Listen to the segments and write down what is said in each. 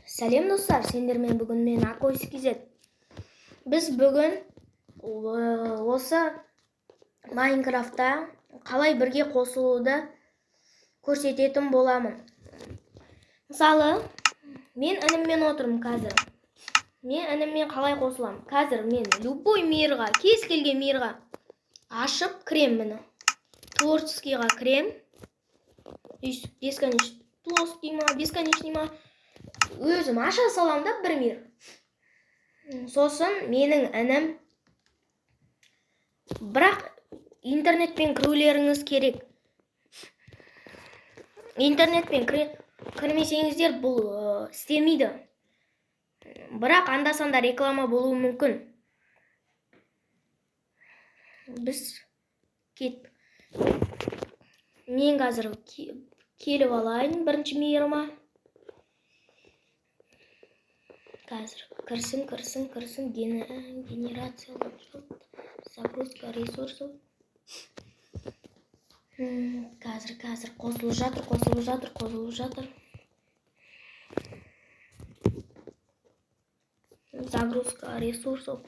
Сәлем достар, сендермен бүгін мен Акойсик KZ. Біз бүгін осы Майнкрафтта қалай бірге қосылуды көрсететін боламын. Мысалы, мен ініммен отырмын қазір. Мен ініммен қалай қосыламын? Қазір мен любой мирға, кез келген мирға ашып кірем мені. Творческийға кірем. Бесконечный плоский ма, бесконечный ма. Өзім аша салам да бір мир. Сосын менің інім. Бірақ интернетпен кірулеріңіз керек. Интернетпен кірмесеңіздер бұл істемейді. Бірақ анда-санда реклама болуы мүмкін. Біз мен қазір келіп алайын бірінші мирыма. Қазір кірсін генерация загрузка ресурсов. Қазір қосылып жатыр. Загрузка ресурсов.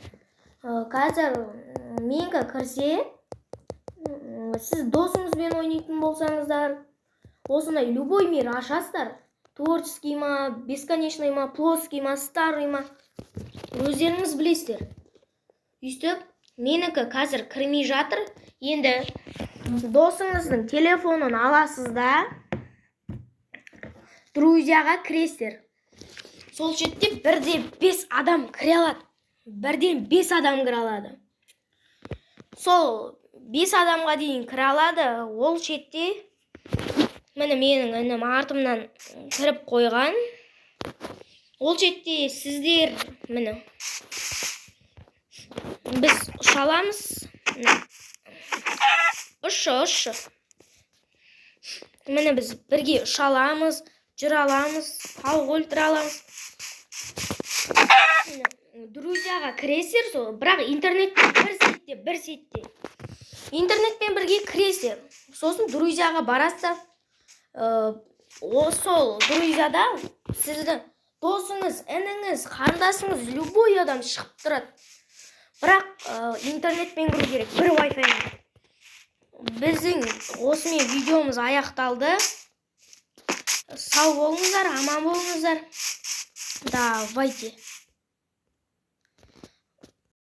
Қазір менге кірсе, сіз досыңызбен ойнайтын болсаңыздар, осындай любой мир ашасыздар. Творческий ма, бесконечный ма, плоский ма, старый ма. Өздеріңіз білесіздер. Үстіп, менікі қазір кірмей жатыр. Енді досыңыздың телефонын аласыз да, друзьяға кіресіздер. Сол жерде 1-5 адам кіре алады. 1-5 адам кіре алады. Сол 5 адамға дейін кіре алады. Ол шетте міне менің інім артымнан кіріп қойған. Ол шетте сіздер міне біз ұшаламыз. Ұшы. Міне біз бірге ұшаламыз, жүр аламыз, тауық өлтіре аламыз. Друзьяға кіресіздер сол, бірақ интернетпен бір сетте. Интернетпен бірге кіресіздер. Сосын друзьяға барасыздар. Сол друзьяда сіздің досыңыз, ініңіз, қарындасыңыз, любой адам шығып тұрады. Бірақ интернетпен кіру керек, бір Wi-Fi. Біздің осымен видеомыз аяқталды. Сау болыңыздар, аман болыңыздар. Давайте.